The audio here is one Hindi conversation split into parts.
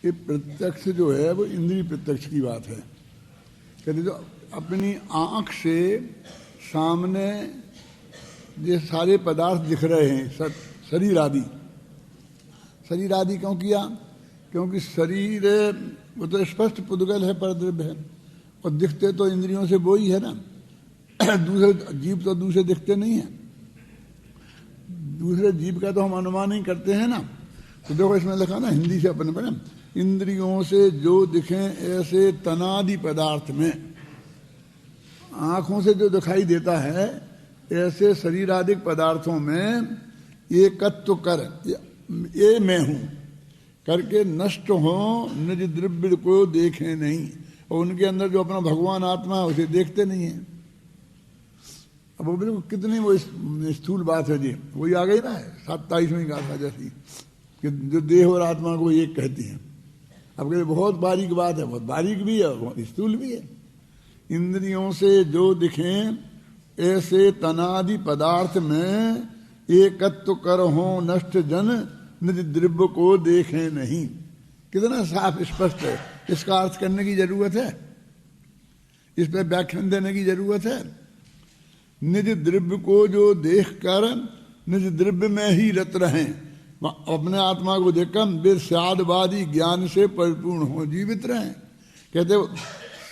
ये प्रत्यक्ष जो है वो इंद्रिय प्रत्यक्ष की बात है। कहते जो अपनी आँख से सामने ये सारे पदार्थ दिख रहे हैं, शरीर आदि। शरीर आदि क्यों किया? क्योंकि शरीर वो तो स्पष्ट पुद्गल है, परद्रव्य है, और दिखते तो इंद्रियों से वो ही है ना। दूसरे जीव तो दूसरे दिखते नहीं हैं, दूसरे जीव का तो हम अनुमान ही करते हैं ना। तो देखो इसमें लिखा ना, हिंदी से अपने पढ़े, इंद्रियों से जो दिखें ऐसे तनादि पदार्थ में, आँखों से जो दिखाई देता है ऐसे शरीरादिक पदार्थों में एकत्व कर, ये मैं हूँ करके नष्ट हो, निज द्रव्य को देखे नहीं, और उनके अंदर जो अपना भगवान आत्मा है उसे देखते नहीं है। अब वो बिल्कुल कितनी वो स्थूल बात है जी, वही आ गई ना 27वीं गाथा जैसी, कि जो देह और आत्मा को एक कहती है। अब कहते बहुत बारीक बात है, बहुत बारीक भी है, बहुत स्थूल भी है। इंद्रियों से जो दिखें ऐसे तनादि पदार्थ में एकत्व कर हो, नष्ट जन निज द्रव्य को देखें नहीं। कितना साफ स्पष्ट है। इसका अर्थ करने की जरूरत है, इस पर व्याख्यान देने की जरूरत है। निज द्रव्य को जो देख कर निज द्रव्य में ही रत रहें, अपने आत्मा को देखकर वे स्यादवादी ज्ञान से परिपूर्ण हो, जीवित रहें। कहते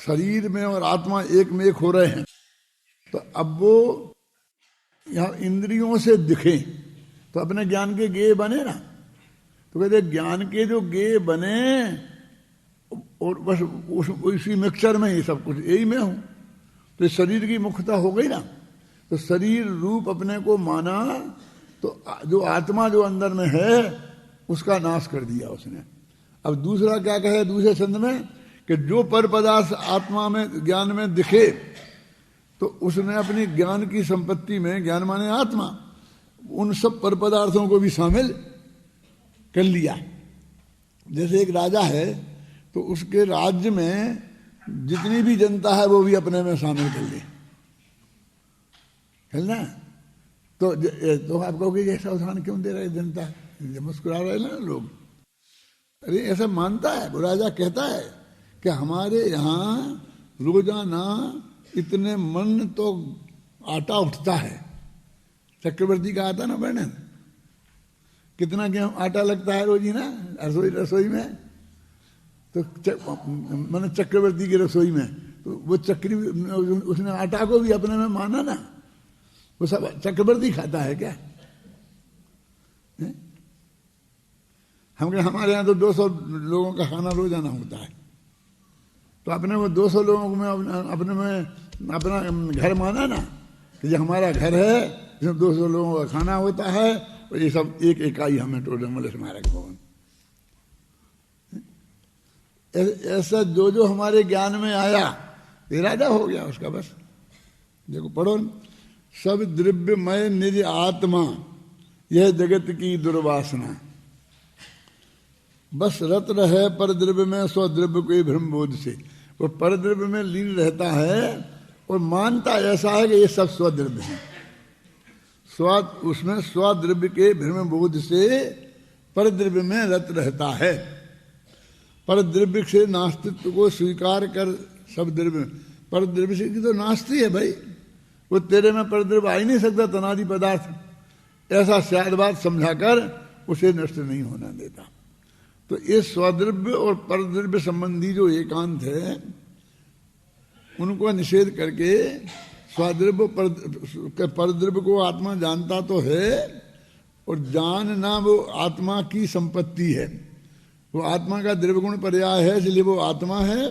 शरीर में और आत्मा एक में एक हो रहे हैं, तो अब वो यहाँ इंद्रियों से दिखें तो अपने ज्ञान के गेय बने ना। तो कहते ज्ञान के जो गेय बने और बस उसी मिक्सचर में ही सब कुछ यही मैं हूँ, तो शरीर की मुख्यता हो गई ना। तो शरीर रूप अपने को माना, तो जो आत्मा जो अंदर में है उसका नाश कर दिया उसने। अब दूसरा क्या कहे दूसरे छंद में, कि जो पर पदार्थ आत्मा में ज्ञान में दिखे तो उसने अपनी ज्ञान की संपत्ति में, ज्ञान माने आत्मा, उन सब पर पदार्थों को भी शामिल कर लिया। जैसे एक राजा है तो उसके राज्य में जितनी भी जनता है वो भी अपने में शामिल कर ली, है ना। तो आप कहोगे ऐसा उदाहरण क्यों दे रहे जनता, मुस्कुरा रहे ना लोग। अरे ऐसा मानता है वो राजा, कहता है कि हमारे यहाँ रोजाना इतने मन तो आटा उठता है। चक्रवर्ती का आता ना वर्णन, कितना गेहूं आटा लगता है रोजी ना रसोई में। तो मैंने चक्रवर्ती की रसोई में, तो वो चक्री उसने आटा को भी अपने में माना ना। वो सब चक्रवर्ती खाता है क्या? हम कहें हमारे यहाँ तो 200 लोगों का खाना रोजाना होता है, तो अपने वो 200 लोगों में अपने में अपना घर माना ना, कि ये हमारा घर है, इसमें 200 लोगों का खाना होता है, और ये सब एक इकाई हमें टोडरमल स्मारक भवन। ऐसा जो जो हमारे ज्ञान में आया इरादा हो गया उसका। बस देखो पढ़ो, सब द्रव्यमय निज आत्मा यह जगत की दुर्वासना, बस रत रहे पर द्रव्य में स्वद्रव्य को भ्रम बोध से। वो पर द्रव्य में लीन रहता है और मानता ऐसा है कि ये सब स्वद्रव्य है। उसमें स्वद्रव्य के भ्रम बोध से पर द्रव्य में रत रहता है। पर द्रव्य से नास्तित्व को स्वीकार कर सब द्रव्य, पर द्रव्य से तो नास्ती है भाई, वो तेरे में पर द्रव्य आ ही नहीं सकता, तनादि पदार्थ। ऐसा स्यादवाद समझाकर उसे नष्ट नहीं होना देता। तो ये स्वद्रव्य और परद्रव्य संबंधी जो एकांत है उनको निषेध करके स्वद्रव्य परद्रव्य को आत्मा जानता तो है, और जानना वो आत्मा की संपत्ति है। वो आत्मा का द्रव्य गुण पर्याय है, इसलिए वो आत्मा है,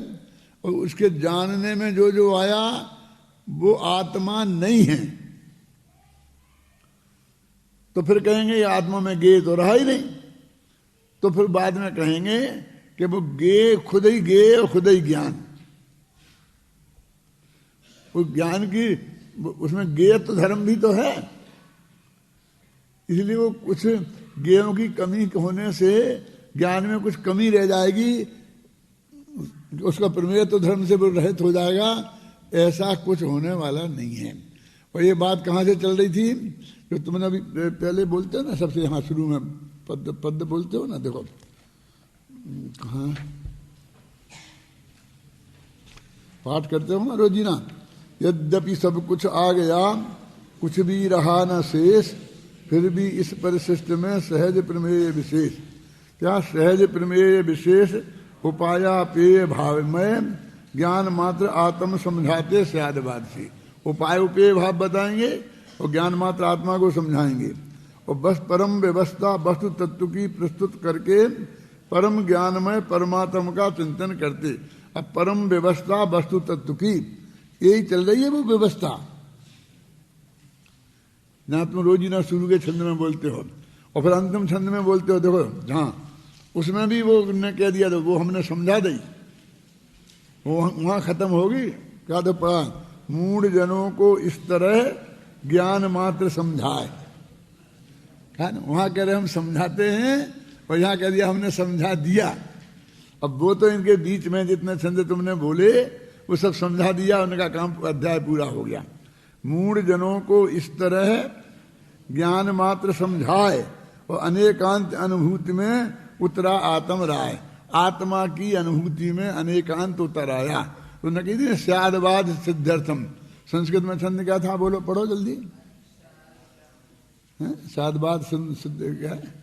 और उसके जानने में जो जो आया वो आत्मा नहीं है। तो फिर कहेंगे ये आत्मा में गेय तो रहा ही नहीं, तो फिर बाद में कहेंगे कि वो गेय खुद ही गेय और खुद ही ज्ञान। वो ज्ञान की उसमें गेय तो धर्म भी तो है, इसलिए वो कुछ गेयों की कमी होने से ज्ञान में कुछ कमी रह जाएगी, उसका प्रमेय तो धर्म से रहित हो जाएगा। ऐसा कुछ होने वाला नहीं है। और ये बात कहाँ से चल रही थी, जो तुमने अभी पहले बोलते हो ना, सबसे यहाँ शुरू में पद बोलते हो ना, देखो कहाँ पाठ करते हो ना रोजीना। यद्यपि सब कुछ आ गया, कुछ भी रहा न शेष, फिर भी इस परिशिष्ट में सहज प्रमेय विशेष। क्या सहज प्रमेय विशेष उपाया पेय भाव में ज्ञान मात्र आत्म समझाते स्यादवाद से। उपाय उपेय भाव बताएंगे और ज्ञान मात्र आत्मा को समझाएंगे। और बस परम व्यवस्था वस्तु तत्व की प्रस्तुत करके परम ज्ञान में परमात्मा का चिंतन करते। अब परम व्यवस्था वस्तु तत्व की यही चल रही है वो व्यवस्था। ना तुम रोजीना शुरू के छंद में बोलते हो और फिर अंतिम छंद में बोलते हो, देखो जहाँ उसमें भी वो ने कह दिया तो वो हमने समझा दी, वो वहाँ खत्म होगी। क्या तो पढ़ा, मूढ़ जनों को इस तरह ज्ञान मात्र समझाए। है ना, वहाँ कह रहे हम समझाते हैं और यहाँ कह दिया हमने समझा दिया। अब वो तो इनके बीच में जितने छंद तुमने बोले वो सब समझा दिया, उनका काम अध्याय पूरा हो गया। मूढ़ जनों को इस तरह ज्ञान मात्र समझाए और अनेकांत अनुभूति में उतरा आत्म राय। आत्मा की अनुभूति में अनेकांत उतर आया। तो न कहती स्यादवाद सिद्ध्यर्थम। संस्कृत में छंद क्या था, बोलो पढ़ो जल्दी। स्यादवाद सिद्ध क्या है?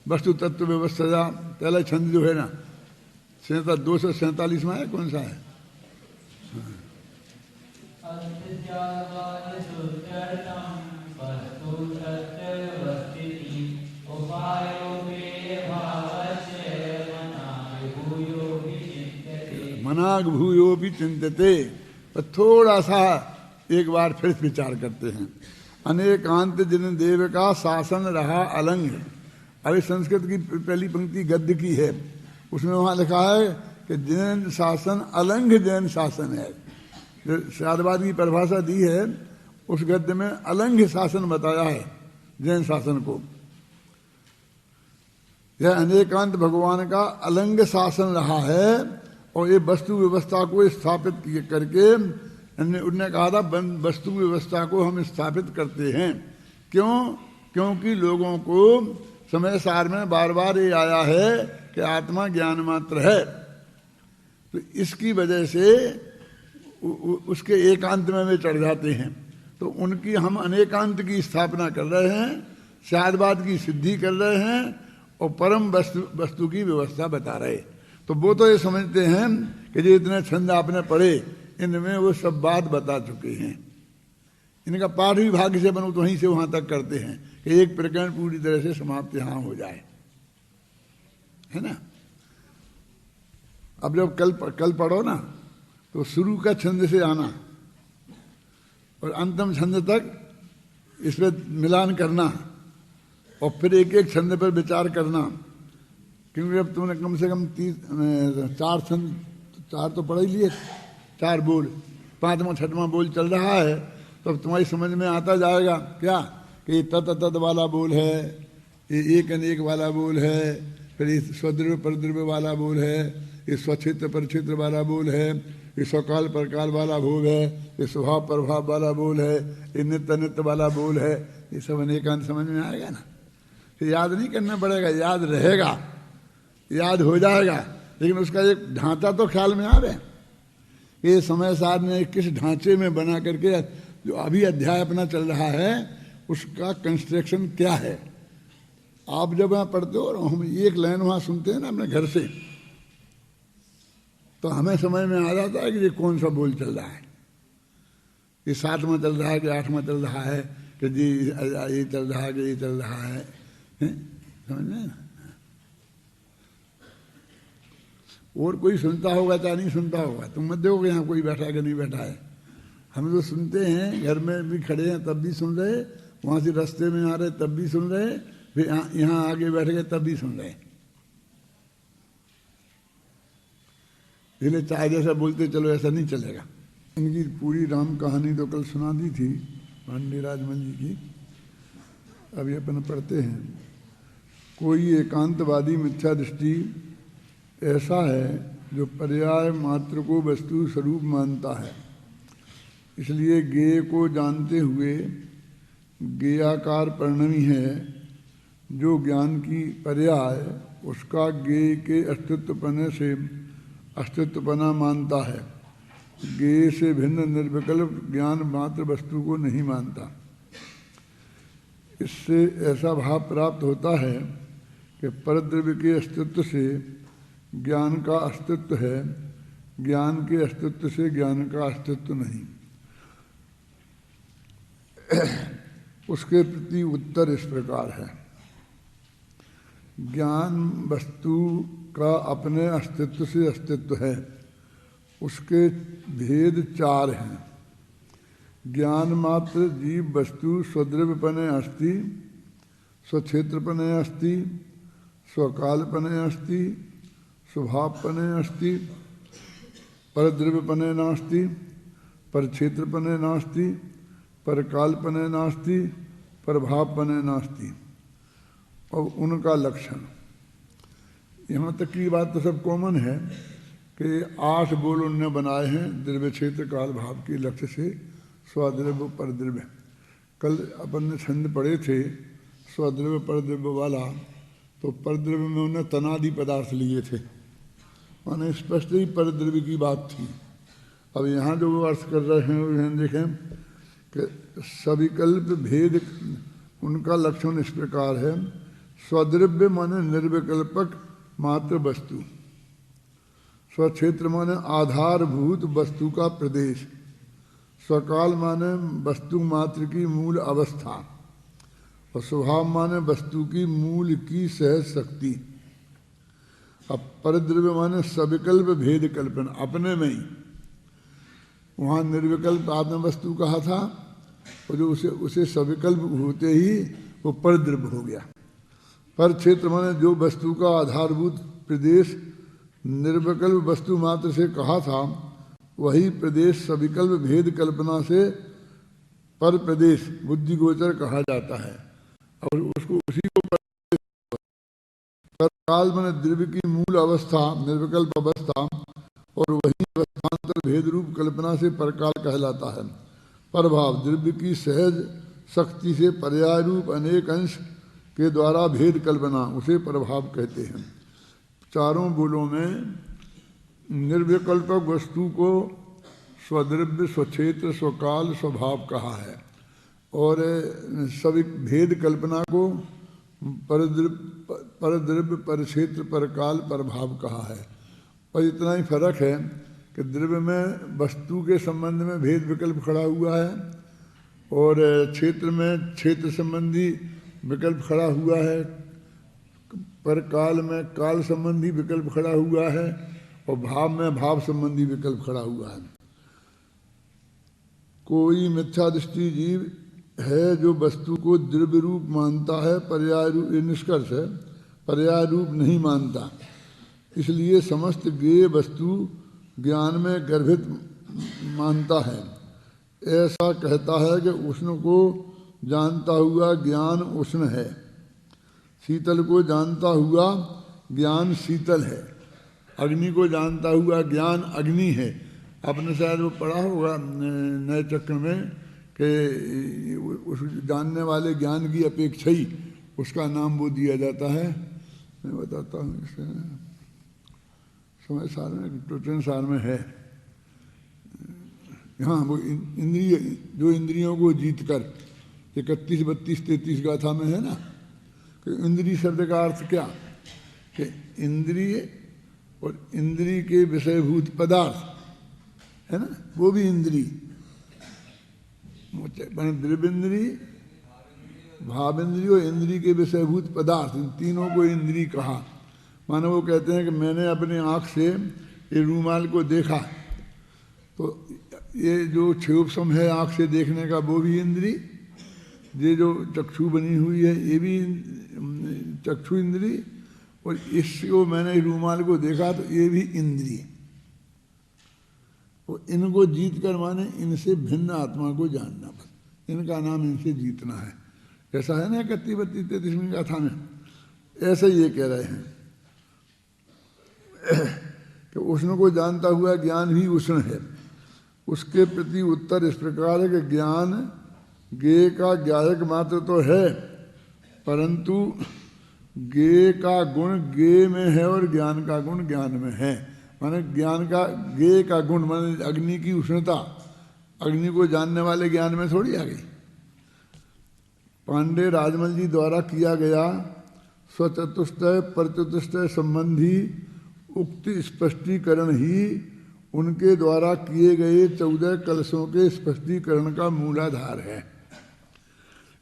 वस्तु तत्व व्यवस्था। पहला छंद जो है ना 247 में है, कौन सा है? मनाग भूयो भी चिंतते। पर थोड़ा सा एक बार फिर विचार करते हैं। अनेकांत जिन देव का शासन रहा अलंग। अभी संस्कृत की पहली पंक्ति गद्य की है, उसमें वहां लिखा है कि जैन शासन अलंघ जैन शासन है। जो स्यादवाद की परिभाषा दी है उस गद्य में अलंघ शासन बताया है जैन शासन को। यह अनेकांत भगवान का अलंघ शासन रहा है और ये वस्तु व्यवस्था को स्थापित करके उन्होंने कहा था वस्तु व्यवस्था को हम स्थापित करते हैं। क्यों? क्योंकि लोगों को समय सार में बार बार ये आया है कि आत्मा ज्ञान मात्र है। तो इसकी वजह से उसके एकांत में वे चढ़ जाते हैं। तो उनकी हम अनेकांत की स्थापना कर रहे हैं, स्यादवाद की सिद्धि कर रहे हैं और परम वस्तु की व्यवस्था बता रहे। तो वो तो ये समझते हैं कि जो इतने छंद आपने पढ़े इनमें वो सब बात बता चुके हैं। इनका पाठ भी भाग्य से बनो तो वहीं से वहां तक करते हैं कि एक प्रकरण पूरी तरह से समाप्त यहां हो जाए, है ना। अब जब कल पढ़ो ना तो शुरू का छंद से आना और अंतिम छंद तक इस पर मिलान करना और फिर एक एक छंद पर विचार करना। क्योंकि अब तुमने कम से कम 4 छंद, 4 तो पढ़ ही लिए, 4 बोल, 5वां 6वां बोल चल रहा है। तो अब तुम्हारी समझ में आता जाएगा क्या कि तत तत वाला बोल है, ये एक अनेक वाला बोल है, फिर ये स्वद्रव्य परद्रव्य वाला बोल है, ये स्वक्षेत्र परक्षेत्र वाला बोल है, ये स्वकाल परकाल वाला बोल है, ये स्वभाव प्रभाव वाला बोल है, ये नित्य नित्य वाला बोल है। ये सब अनेकांत समझ में आएगा ना। फिर याद नहीं करना पड़ेगा, याद रहेगा, याद हो जाएगा, लेकिन उसका एक ढांचा तो ख्याल में आ रहा है। ये समय सार ने किस ढांचे में बना करके जो अभी अध्याय अपना चल रहा है उसका कंस्ट्रक्शन क्या है। आप जब वहां पढ़ते हो और हम एक लाइन वहां सुनते हैं ना अपने घर से, तो हमें समझ में आ जाता है कि ये कौन सा बोल चल रहा है। ये 7वां चल रहा है कि 8वां चल रहा है कि जी ये चल रहा है कि ये चल रहा है, समझ में। और कोई सुनता होगा चाहे नहीं सुनता होगा, तुम मत देखो यहाँ कोई बैठा है कि नहीं बैठा है। हम तो सुनते हैं, घर में भी खड़े हैं तब भी सुन रहे, वहां से रास्ते में आ रहे तब भी सुन रहे, फिर यहाँ आगे बैठ गए तब भी सुन रहे। इसलिए चाहे जैसा बोलते चलो ऐसा नहीं चलेगा। इनकी पूरी राम कहानी तो कल सुना दी थी पांडे राजमल जी की। अभी अपन पढ़ते हैं। कोई एकांतवादी मिथ्या दृष्टि ऐसा है जो पर्याय मात्र को वस्तु स्वरूप मानता है, इसलिए गेय को जानते हुए गेयाकार परिणमी है जो ज्ञान की पर्याय उसका ज्ञेय के अस्तित्वपने से अस्तित्वपना मानता है, ज्ञेय से भिन्न निर्विकल्प ज्ञान मात्र वस्तु को नहीं मानता। इससे ऐसा भाव प्राप्त होता है कि परद्रव्य के अस्तित्व से ज्ञान का अस्तित्व है, ज्ञान के अस्तित्व से ज्ञान का अस्तित्व नहीं। उसके प्रति उत्तर इस प्रकार है। ज्ञान वस्तु का अपने अस्तित्व से अस्तित्व है, उसके भेद चार हैं। ज्ञान मात्र जीव वस्तु स्वद्रव्यपने अस्ति, स्वक्षेत्रपने अस्ति, स्वकालपने अस्ति, स्वभावपने अस्ति, परद्रव्यपने नास्ति, परक्षेत्रपने नास्ति, परकालपने नास्ति, परभावपने नास्ति। और उनका लक्षण, यहाँ तक की बात तो सब कॉमन है कि 8 बोल उनने बनाए हैं द्रव्य क्षेत्र काल भाव के लक्ष्य से, स्वद्रव्य परद्रव्य। कल अपन ने छंद पढ़े थे स्वद्रव्य परद्रव्य वाला, तो परद्रव्य में उन्हें तनादि पदार्थ लिए थे, माने स्पष्ट ही परद्रव्य की बात थी। अब यहाँ जो वो अर्थ कर रहे हैं उन्हें देखें कि सविकल्प भेद, उनका लक्षण इस प्रकार है। स्वद्रव्य माने निर्विकल्पक मात्र वस्तु, स्वक्षेत्र माने आधारभूत वस्तु का प्रदेश, स्वकाल माने वस्तु मात्र की मूल अवस्था, और स्वभाव माने वस्तु की मूल की सहज शक्ति। अब परद्रव्य माने सविकल्प भेद कल्पना, अपने में ही। वहाँ निर्विकल्प आत्म वस्तु कहा था, और जो उसे सविकल्प होते ही वो परद्रव्य हो गया। पर क्षेत्र माने जो वस्तु का आधारभूत प्रदेश निर्विकल्प वस्तु मात्र से कहा था, वही प्रदेश सविकल्प भेद कल्पना से पर प्रदेश बुद्धि गोचर कहा जाता है, और उसको उसी को परकाल माने द्रव्य की मूल अवस्था निर्विकल्प अवस्था, और वही अवस्थांतर भेद रूप कल्पना से परकाल कहलाता है। परभाव द्रव्य की सहज शक्ति से पर्याय रूप अनेक अंश के द्वारा भेद कल्पना, उसे प्रभाव कहते हैं। चारों बोलों में निर्विकल्पक वस्तु को स्वद्रव्य, स्वक्षेत्र, स्वकाल, स्वभाव कहा है, और सभी भेद कल्पना को परद्रव्य, परक्षेत्र, परकाल, परभाव कहा है। और इतना ही फर्क है कि द्रव्य में वस्तु के संबंध में भेद विकल्प खड़ा हुआ है, और क्षेत्र में क्षेत्र संबंधी विकल्प खड़ा हुआ है, पर काल में काल संबंधी विकल्प खड़ा हुआ है, और भाव में भाव संबंधी विकल्प खड़ा हुआ है। कोई मिथ्या दृष्टि जीव है जो वस्तु को द्रव्य रूप मानता है, पर्याय रूप, ये निष्कर्ष है, पर्याय रूप नहीं मानता। इसलिए समस्त ज्ञेय वस्तु ज्ञान में गर्भित मानता है। ऐसा कहता है कि उष्ण को जानता हुआ ज्ञान उष्ण है, शीतल को जानता हुआ ज्ञान शीतल है, अग्नि को जानता हुआ ज्ञान अग्नि है। आपने शायद वो पढ़ा होगा नए चक्र में कि उस जानने वाले ज्ञान की अपेक्षा ही उसका नाम वो दिया जाता है। मैं बताता हूँ, इसे समय सार में, टोटन सार में है। हाँ, वो इंद्रिय, जो इंद्रियों को जीत कर 31, 32, 33 गाथा में है ना, कि इंद्रिय शब्द का अर्थ क्या, कि इंद्रिय और इंद्रिय के विषयभूत पदार्थ है ना, वो भी इंद्रिय, द्रव्येंद्रिय, भावेंद्रिय और इंद्रिय के विषयभूत पदार्थ, इन तीनों को इंद्रिय कहा। मानो वो कहते हैं कि मैंने अपने आँख से ये रूमाल को देखा, तो ये जो क्षोभसम है आँख से देखने का, वो भी इंद्रिय। ये जो चक्षु बनी हुई है, ये भी चक्षु इंद्रिय, और इसको मैंने रूमाल को देखा तो ये भी इंद्रिय। और इनको जीत कर माने इनसे भिन्न आत्मा को जानना, बस इनका नाम इनसे जीतना है। ऐसा है ना 31, 32, 33 गाथा में, ऐसे ये कह रहे हैं कि उष्ण को जानता हुआ ज्ञान भी उष्ण है। उसके प्रति उत्तर इस प्रकार है कि ज्ञान ज्ञेय का ज्ञायक मात्र तो है, परंतु गे का गुण गे में है और ज्ञान का गुण ज्ञान में है। माने ज्ञान का गे का गुण माने अग्नि की उष्णता, अग्नि को जानने वाले ज्ञान में थोड़ी आ गई। पांडे राजमल जी द्वारा किया गया स्वचतुष्टय परचतुष्टय संबंधी उक्ति स्पष्टीकरण ही उनके द्वारा किए गए 14 कलशों के स्पष्टीकरण का मूलाधार है।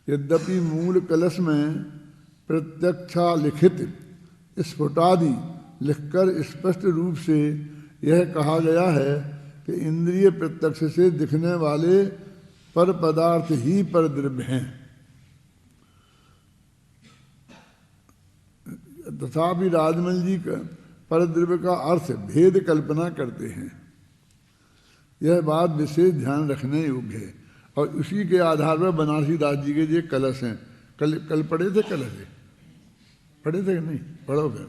यद्यपि मूल कलश में प्रत्यक्षा लिखित स्फुटादि लिखकर स्पष्ट रूप से यह कहा गया है कि इंद्रिय प्रत्यक्ष से दिखने वाले पर पदार्थ ही पर द्रव्य हैं, तथापि राजमल जी का पर द्रव्य का अर्थ भेद कल्पना करते हैं। यह बात विशेष ध्यान रखने योग्य है। और उसी के आधार पर बनारसी दास जी के ये कलश हैं। कल पढ़े थे, कलश पढ़े थे कि नहीं? पढ़ो फिर।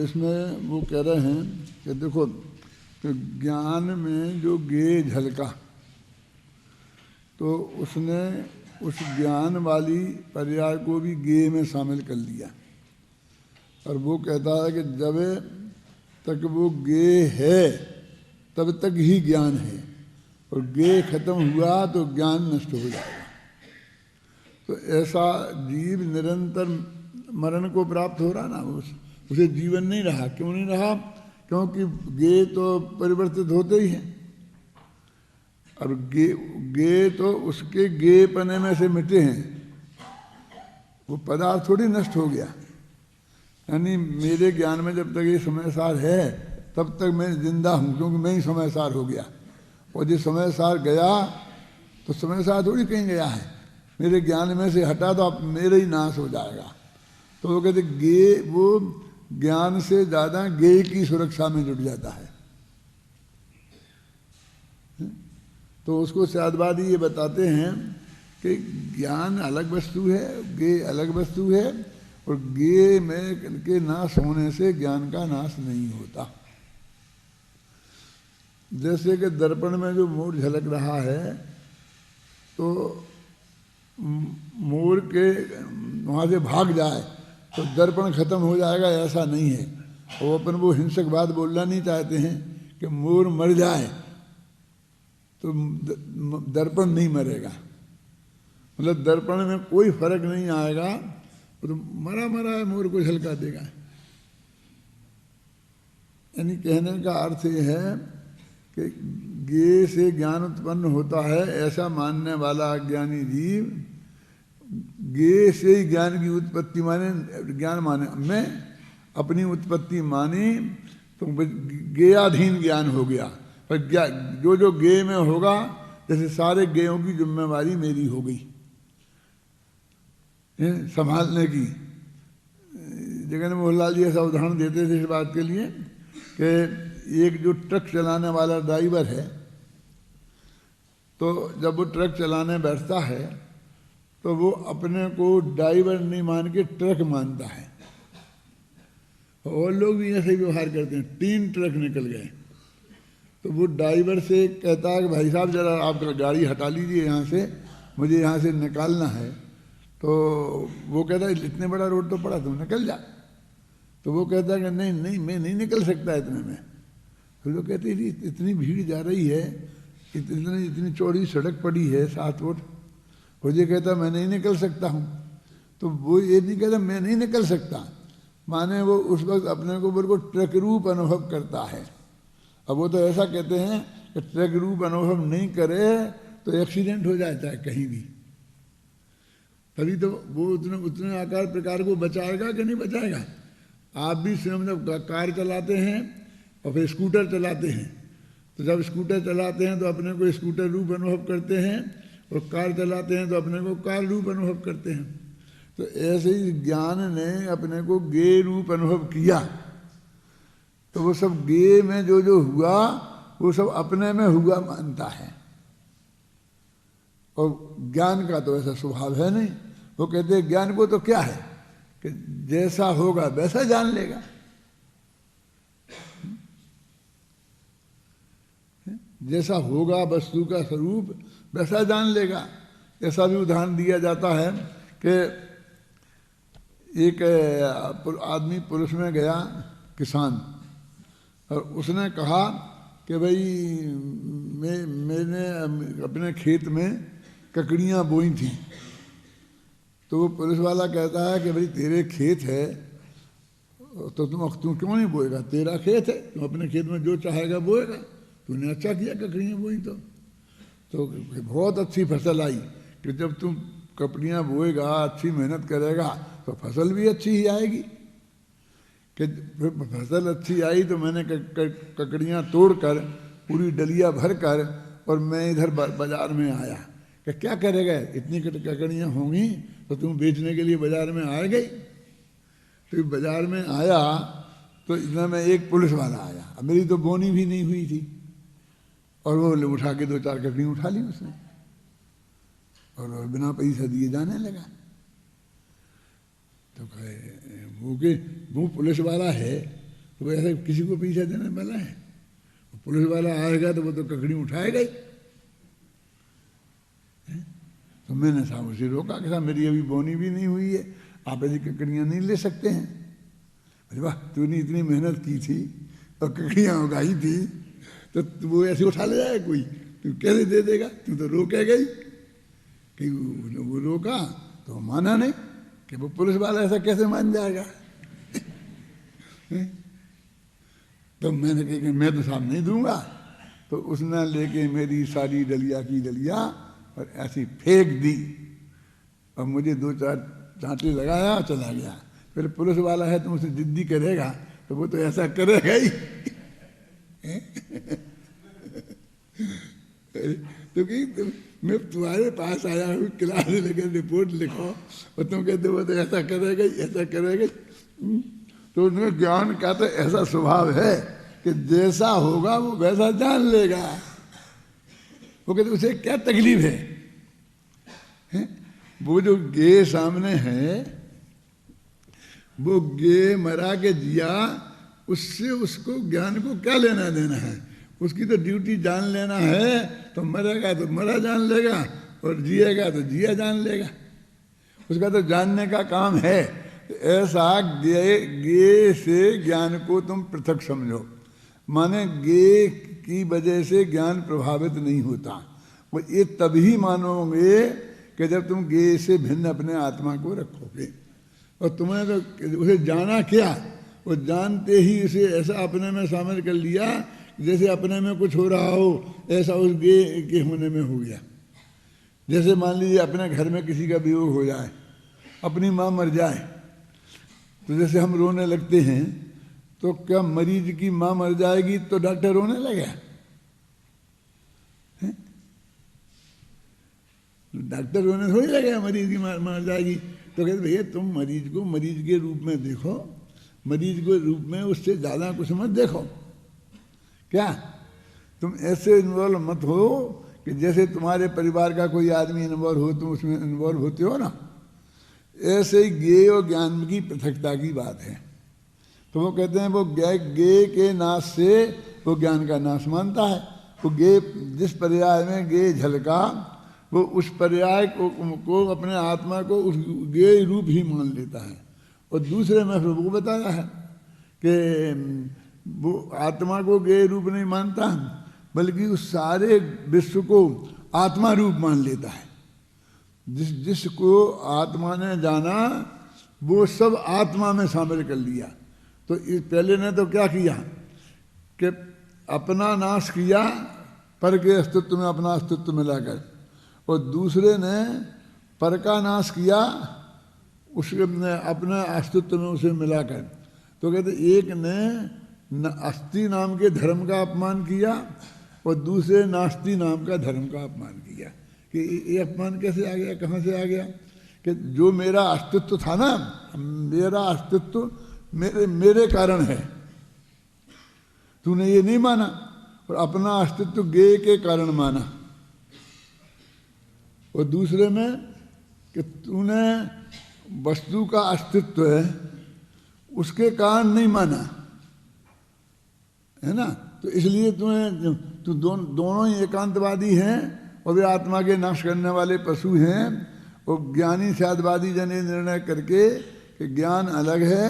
इसमें वो कह रहे हैं कि देखो कि ज्ञान में जो गे झलका तो उसने उस ज्ञान वाली पर्याय को भी गे में शामिल कर लिया। और वो कहता है कि जब तक वो गे है तब तक ही ज्ञान है, और गे खत्म हुआ तो ज्ञान नष्ट हो जाएगा। तो ऐसा जीव निरंतर मरण को प्राप्त हो रहा ना, उसे जीवन नहीं रहा। क्यों नहीं रहा? क्योंकि गे तो परिवर्तित होते ही हैं, और गे तो उसके गे पने में से मिटे हैं, वो पदार्थ थोड़ी नष्ट हो गया। यानी मेरे ज्ञान में जब तक ये समय सार है तब तक मैं जिंदा हूँ, क्योंकि मैं ही समय सार हो गया। और जब समय सार गया तो समय सार थोड़ी कहीं गया है, मेरे ज्ञान में से हटा तो अब मेरे ही नाश हो जाएगा। तो वो कहते गे वो ज्ञान से ज़्यादा गे की सुरक्षा में जुट जाता है। तो उसको शायदवादी ये बताते हैं कि ज्ञान अलग वस्तु है, गे अलग वस्तु है, और गे में के नाश होने से ज्ञान का नाश नहीं होता। जैसे कि दर्पण में जो मोर झलक रहा है तो मोर के वहाँ से भाग जाए तो दर्पण खत्म हो जाएगा, ऐसा नहीं है। वो अपन वो हिंसक बात बोलना नहीं चाहते हैं कि मोर मर जाए तो दर्पण नहीं मरेगा, मतलब दर्पण में कोई फर्क नहीं आएगा, तो मरा मरा है मोर को झलका देगा। यानी कहने का अर्थ ये है कि गे से ज्ञान उत्पन्न होता है ऐसा मानने वाला अज्ञानी जीव गे से ही ज्ञान की उत्पत्ति माने, ज्ञान माने मैं अपनी उत्पत्ति मानी तो गेयाधीन ज्ञान हो गया। पर जो जो गे में होगा, जैसे सारे गेयों की जिम्मेवारी मेरी हो गई संभालने की। जगन मोहनलाल जी ऐसा उदाहरण देते थे इस बात के लिए कि एक जो ट्रक चलाने वाला ड्राइवर है, तो जब वो ट्रक चलाने बैठता है तो वो अपने को ड्राइवर नहीं मान के ट्रक मानता है। और लोग भी ऐसे ही व्यवहार करते हैं। 3 ट्रक निकल गए तो वो ड्राइवर से कहता है कि भाई साहब जरा आप गाड़ी हटा लीजिए यहाँ से, मुझे यहाँ से निकालना है। तो वो कहता है इतने बड़ा रोड तो पड़ा, तुम निकल जा। तो वो कहता है कि नहीं नहीं मैं नहीं निकल सकता इतने में। फिर वो कहते हैं इतनी भीड़ जा रही है, इतनी चौड़ी सड़क पड़ी है 7 फुट। वो ये कहता मैं नहीं निकल सकता हूँ। तो वो ये नहीं कहता मैं नहीं निकल सकता, माने वो उस वक्त अपने को बिल्कुल ट्रक रूप अनुभव करता है। अब वो तो ऐसा कहते हैं कि ट्रक रूप अनुभव नहीं करे तो एक्सीडेंट हो जाता है कहीं भी, तभी तो वो उतने आकार प्रकार को बचाएगा कि नहीं बचाएगा। आप भी स्वयं जब कार चलाते हैं और फिर स्कूटर चलाते हैं, तो जब स्कूटर चलाते हैं तो अपने को स्कूटर रूप अनुभव करते हैं, और कार चलाते हैं तो अपने को कार रूप अनुभव करते हैं। तो ऐसे ही ज्ञान ने अपने को गे रूप अनुभव किया, तो वो सब गे में जो जो हुआ वो सब अपने में हुआ मानता है। और ज्ञान का तो ऐसा स्वभाव है नहीं। वो कहते हैं ज्ञान को तो क्या है कि जैसा होगा वैसा जान लेगा। जैसा होगा वस्तु का स्वरूप वैसा जान लेगा। ऐसा भी उदाहरण दिया जाता है कि एक आदमी पुरुष में गया किसान, और उसने कहा कि भाई मैंने अपने खेत में ककड़ियाँ बोई थी। तो वो पुलिस वाला कहता है कि भाई तेरे खेत है तो तू क्यों नहीं बोएगा, तेरा खेत है, तुम अपने खेत में जो चाहेगा बोएगा, तूने अच्छा किया ककड़ियाँ बोई। तो बहुत अच्छी फसल आई कि जब तुम ककड़ियाँ बोएगा, अच्छी मेहनत करेगा तो फसल भी अच्छी ही आएगी। कि फसल अच्छी आई तो मैंने ककड़ियाँ तोड़कर पूरी डलिया भर कर और मैं इधर बाजार में आया कि क्या करेगा, इतनी ककड़ियाँ होंगी तो तुम बेचने के लिए बाजार में आ गई। तो बाजार में आया तो इतना में एक पुलिस वाला आया, अब मेरी तो बोनी भी नहीं हुई थी, और वो उठा के 2-4 ककड़ियाँ उठा ली उसने और बिना पैसा दिए जाने लगा। तो कहे वो पुलिस वाला है तो वो ऐसे किसी को पैसा देने वाला है, पुलिस वाला आएगा तो वो तो ककड़ी उठाएगा ही। तो मैंने साहब उसे रोका कि साहब मेरी अभी बोनी भी नहीं हुई है, आप ऐसी ककड़ियाँ नहीं ले सकते हैं। अरे वाह, तूने इतनी मेहनत की थी और ककड़ियाँ उगाई थी तो वो ऐसे उठा ले जाएगा कोई, तू कैसे दे देगा, तू तो रोकेगा ही। कि वो रोका तो माना नहीं, कि वो पुलिस वाला ऐसा कैसे मान जाएगा। तो मैंने कहा कि मैं तो साहब नहीं दूंगा। तो उसने लेके मेरी सारी डलिया की डलिया और ऐसी फेंक दी, और मुझे 2-4 चांटे लगाया और चला गया। फिर पुलिस वाला है तो मुझसे जिद्दी करेगा तो वो तो ऐसा करेगा ही। तो कि मैं तुम्हारे पास आया हूँ, क्लास लेकर रिपोर्ट लिखो, और तुम कहते वो तो ऐसा करेगा ही, ऐसा करेगा ही। तो उनमें ज्ञान का तो ऐसा स्वभाव है कि जैसा होगा वो वैसा जान लेगा। वो कहते उसे क्या तकलीफ है? वो जो गे सामने है, वो गे मरा के जिया, उससे उसको ज्ञान को क्या लेना देना है? उसकी तो ड्यूटी जान लेना है, तो मरेगा तो मरा जान लेगा, और जिएगा तो जिया जान लेगा। उसका तो जानने का काम है। ऐसा गे से ज्ञान को तुम पृथक समझो, माने गे की वजह से ज्ञान प्रभावित नहीं होता। वो ये तभी मानोगे कि जब तुम गे से भिन्न अपने आत्मा को रखोगे। और तुमने तो उसे जाना क्या, वो जानते ही उसे ऐसा अपने में शामिल कर लिया जैसे अपने में कुछ हो रहा हो, ऐसा उस गे के होने में हो गया। जैसे मान लीजिए अपने घर में किसी का वियोग हो जाए, अपनी माँ मर जाए, तो जैसे हम रोने लगते हैं, तो क्या मरीज की माँ मर जाएगी तो डॉक्टर रोने लगे? डॉक्टर रोने थोड़ी लगेगा मरीज की माँ मर जाएगी। तो कहते भैया तुम मरीज को मरीज के रूप में देखो, मरीज के रूप में उससे ज़्यादा कुछ मत देखो। क्या तुम ऐसे इन्वॉल्व मत हो कि जैसे तुम्हारे परिवार का कोई आदमी इन्वॉल्व हो, तुम उसमें इन्वॉल्व होते हो ना। ऐसे ही ज्ञेय और ज्ञान की पृथकता की बात है। तो वो कहते हैं वो गे के नाश से वो ज्ञान का नाश मानता है। वो गे जिस पर्याय में गे झलका, वो उस पर्याय को अपने आत्मा को उस गे रूप ही मान लेता है। और दूसरे में फिर वो बताया है कि वो आत्मा को गे रूप नहीं मानता, बल्कि उस सारे विश्व को आत्मा रूप मान लेता है। जिसको आत्मा ने जाना वो सब आत्मा में शामिल कर लिया। तो इस पहले ने तो क्या किया कि अपना नाश किया पर के अस्तित्व में अपना अस्तित्व मिलाकर, और दूसरे ने पर का नाश किया उसके अपने अस्तित्व में उसे मिलाकर। तो कहते एक ने अस्थि नाम के धर्म का अपमान किया और दूसरे नास्ति नाम का धर्म का अपमान किया। कि ये अपमान कैसे आ गया, कहाँ से आ गया? कि जो मेरा अस्तित्व था ना, मेरा अस्तित्व मेरे कारण है, तूने ये नहीं माना, और अपना अस्तित्व गे के कारण माना। और दूसरे में कि तूने वस्तु का अस्तित्व है उसके कारण नहीं माना, है ना? तो इसलिए तू दोनों ही एकांतवादी हैं और वे आत्मा के नाश करने वाले पशु हैं। और ज्ञानी शादवादी जन ये निर्णय करके कि ज्ञान अलग है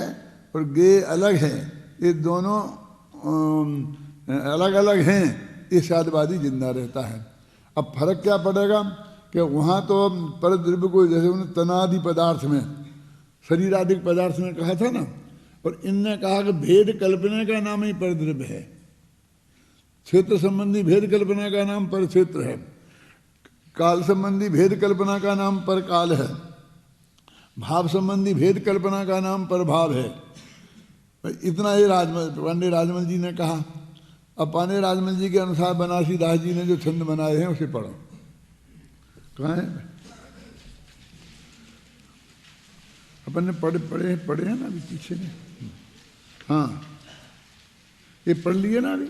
और गे अलग है, ये दोनों अलग अलग हैं, ये शादवादी जिंदा रहता है। अब फर्क क्या पड़ेगा कि वहाँ तो पर द्रव्य को जैसे उन्हें तनादि पदार्थ में, शरीरादिक पदार्थ में कहा था ना, और इनने कहा कि भेद कल्पना का नाम ही पर द्रव्य है, क्षेत्र संबंधी भेद कल्पना का नाम पर क्षेत्र है, काल संबंधी भेद कल्पना का नाम पर काल है, भाव संबंधी भेद कल्पना का नाम पर भाव है। इतना ही पांडे राजमल जी ने कहा। अब पांडे राजमल जी के अनुसार बनारसी दास जी ने जो छंद बनाए हैं उसे पढ़ो। कहाँ है? अपन ने पढ़े हैं ना अभी पीछे में। हाँ, ये पढ़ लिए ना अभी?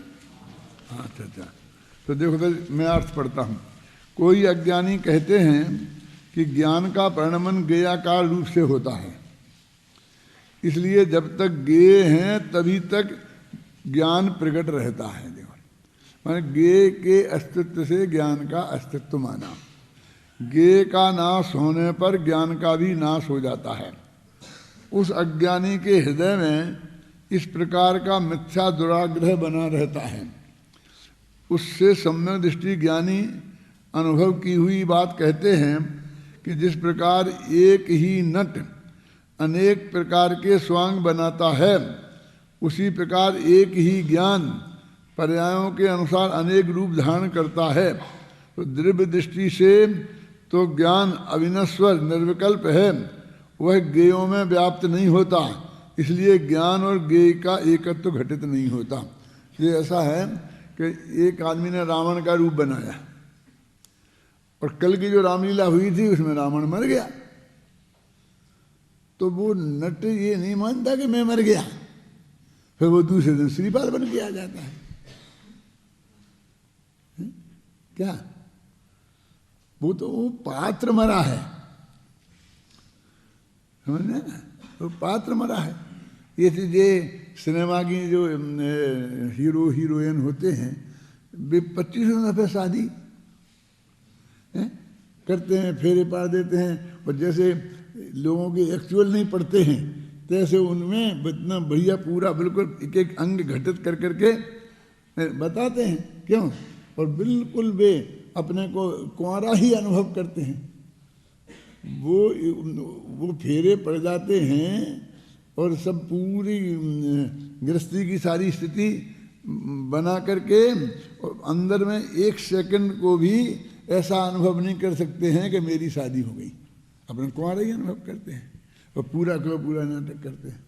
हाँ, अच्छा। तो देखो तो मैं अर्थ पढ़ता हूँ। कोई अज्ञानी कहते हैं कि ज्ञान का परिणमन गेयाकार रूप से होता है, इसलिए जब तक गेय हैं तभी तक ज्ञान प्रकट रहता है। देखो, मैंने गेय के अस्तित्व से ज्ञान का अस्तित्व माना। गेय का नाश होने पर ज्ञान का भी नाश हो जाता है। उस अज्ञानी के हृदय में इस प्रकार का मिथ्या दुराग्रह बना रहता है। उससे सम्यक दृष्टि ज्ञानी अनुभव की हुई बात कहते हैं कि जिस प्रकार एक ही नट अनेक प्रकार के स्वांग बनाता है, उसी प्रकार एक ही ज्ञान पर्यायों के अनुसार अनेक रूप धारण करता है। तो द्रव्य दृष्टि से तो ज्ञान अविनश्वर निर्विकल्प है, वह गेयों में व्याप्त नहीं होता, इसलिए ज्ञान और गेय का एकत्व घटित नहीं होता। ये ऐसा है कि एक आदमी ने रावण का रूप बनाया और कल की जो रामलीला हुई थी उसमें रावण मर गया, तो वो नट ये नहीं मानता कि मैं मर गया, फिर वो दूसरे दिन श्रीपाल बन के आ जाता है। क्या वो तो वो पात्र मरा है, समझे ना? वो पात्र मरा है। ये सिनेमा की जो हीरो हीरोइन होते हैं वे 25 दफे शादी करते हैं, फेरे पार देते हैं, और जैसे लोगों के एक्चुअल नहीं पढ़ते हैं तैसे उनमें इतना बढ़िया पूरा बिल्कुल एक एक अंग घटित कर करके बताते हैं। क्यों? और बिल्कुल वे अपने को कुंवारा ही अनुभव करते हैं। वो फेरे पड़ जाते हैं और सब पूरी गृहस्थी की सारी स्थिति बना करके अंदर में एक सेकंड को भी ऐसा अनुभव नहीं कर सकते हैं कि मेरी शादी हो गई। अपने कुंवारा ही अनुभव करते हैं और पूरा नाटक करते हैं।